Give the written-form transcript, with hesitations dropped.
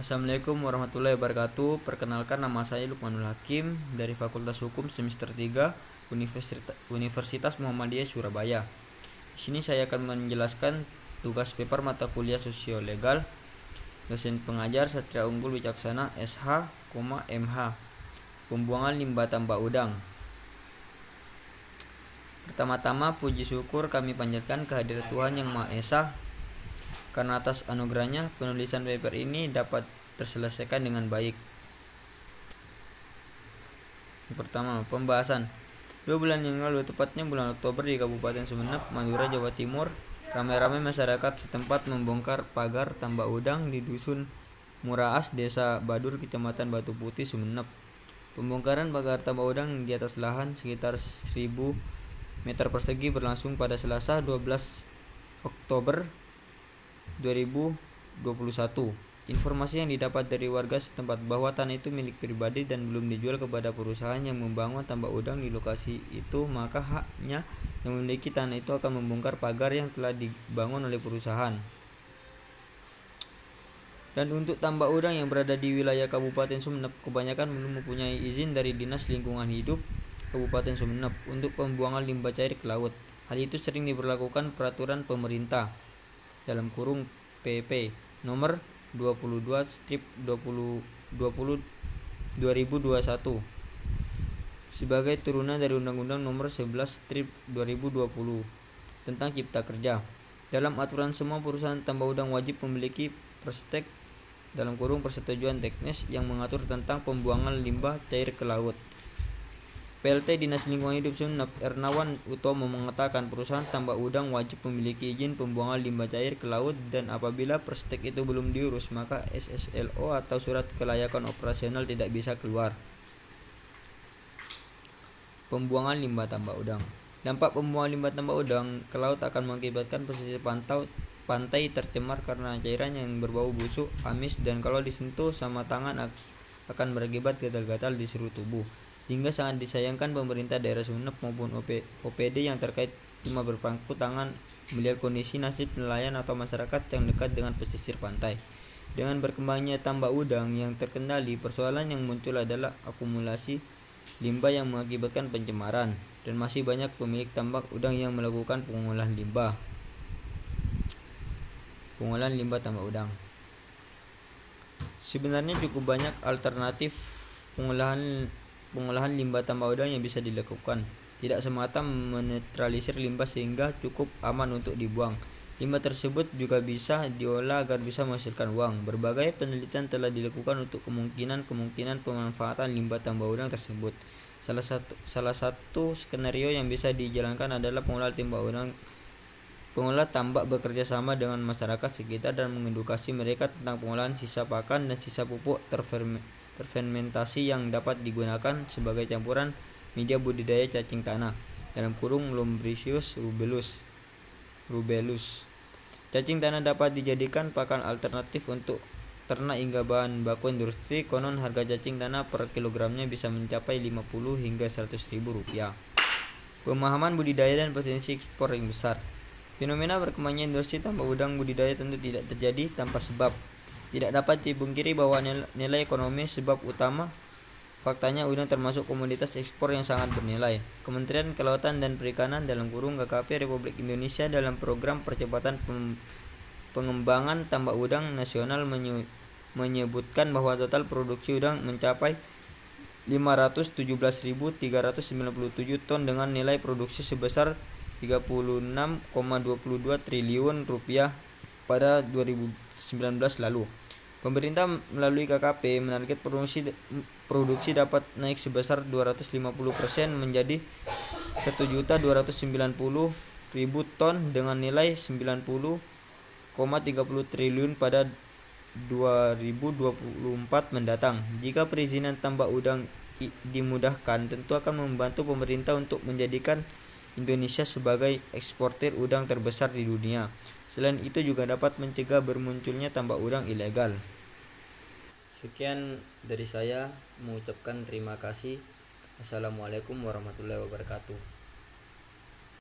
Assalamualaikum warahmatullahi wabarakatuh. Perkenalkan, nama saya Lukmanul Hakim dari Fakultas Hukum Semester 3 Universitas Muhammadiyah Surabaya. Di sini saya akan menjelaskan tugas paper mata kuliah Sosiolegal, dosen pengajar Satria Unggul Wicaksana SH, MH, pembuangan limbah tambak udang. Pertama-tama puji syukur kami panjatkan kehadirat Tuhan Yang Maha Esa, karena atas anugerahnya penulisan paper ini dapat terselesaikan dengan baik. Yang pertama, pembahasan. 2 bulan yang lalu, tepatnya bulan Oktober, di Kabupaten Sumeneb, Madura, Jawa Timur, ramai-ramai masyarakat setempat membongkar pagar tambak udang di Dusun Muraas, Desa Badur, Kecamatan Batu Putih, Sumeneb. Pembongkaran pagar tambak udang di atas lahan sekitar 1000 meter persegi berlangsung pada Selasa 12 Oktober 2021. Informasi yang didapat dari warga setempat bahwa tanah itu milik pribadi dan belum dijual kepada perusahaan yang membangun tambak udang di lokasi itu, maka haknya yang memiliki tanah itu akan membongkar pagar yang telah dibangun oleh perusahaan. Dan untuk tambak udang yang berada di wilayah Kabupaten Sumeneb, kebanyakan belum mempunyai izin dari Dinas Lingkungan Hidup Kabupaten Sumeneb untuk pembuangan limbah cair ke laut. Hal itu sering diberlakukan peraturan pemerintah (PP) nomor 22/2021 sebagai turunan dari Undang-Undang nomor 11/2020 tentang Cipta Kerja. Dalam aturan, semua perusahaan tambak udang wajib memiliki perstek (persetujuan teknis) yang mengatur tentang pembuangan limbah cair ke laut. PLT Dinas Lingkungan Hidup Sumeneb Ernawan Utomo mengatakan perusahaan tambak udang wajib memiliki izin pembuangan limbah cair ke laut, dan apabila perstek itu belum diurus, maka SSLO atau surat kelayakan operasional tidak bisa keluar. Pembuangan limbah tambak udang. Dampak pembuangan limbah tambak udang ke laut akan mengakibatkan pesisir pantai tercemar karena cairan yang berbau busuk, amis, dan kalau disentuh sama tangan akan berakibat gatal-gatal di seluruh tubuh. Sehingga sangat disayangkan pemerintah daerah Sumeneb maupun OPD yang terkait cuma berpangku tangan melihat kondisi nasib nelayan atau masyarakat yang dekat dengan pesisir pantai. Dengan berkembangnya tambak udang yang terkendali, persoalan yang muncul adalah akumulasi limbah yang mengakibatkan pencemaran, dan masih banyak pemilik tambak udang yang melakukan pengolahan limbah tambak udang. Sebenarnya cukup banyak alternatif pengolahan limbah tambak udang yang bisa dilakukan. Tidak semata menetralisir limbah sehingga cukup aman untuk dibuang. Limbah tersebut juga bisa diolah agar bisa menghasilkan uang. Berbagai penelitian telah dilakukan untuk kemungkinan pemanfaatan limbah tambak udang tersebut. Salah satu skenario yang bisa dijalankan adalah pengolah tambak bekerja sama dengan masyarakat sekitar dan mengedukasi mereka tentang pengolahan sisa pakan dan sisa pupuk terfermentasi yang dapat digunakan sebagai campuran media budidaya cacing tanah (Lumbricius rubellus). Cacing tanah dapat dijadikan pakan alternatif untuk ternak hingga bahan baku industri. Konon harga cacing tanah per kilogramnya bisa mencapai 50 hingga 100 ribu rupiah. Pemahaman budidaya dan potensi ekspor yang besar. Fenomena berkembangnya industri tambak udang budidaya tentu tidak terjadi tanpa sebab. Tidak dapat dipungkiri bahwa nilai ekonomi sebab utama. Faktanya udang termasuk komoditas ekspor yang sangat bernilai. Kementerian Kelautan dan Perikanan (KKP) Republik Indonesia dalam program percepatan pengembangan tambak udang nasional menyebutkan bahwa total produksi udang mencapai 517.397 ton dengan nilai produksi sebesar 36,22 triliun rupiah pada 2019 lalu. Pemerintah melalui KKP menarget produksi dapat naik sebesar 250% menjadi 1.290.000 ton dengan nilai 90,30 triliun pada 2024 mendatang. Jika perizinan tambak udang dimudahkan, tentu akan membantu pemerintah untuk menjadikan Indonesia sebagai eksportir udang terbesar di dunia. Selain itu juga dapat mencegah bermunculnya tambak udang ilegal. Sekian dari saya, mengucapkan terima kasih. Assalamualaikum warahmatullahi wabarakatuh.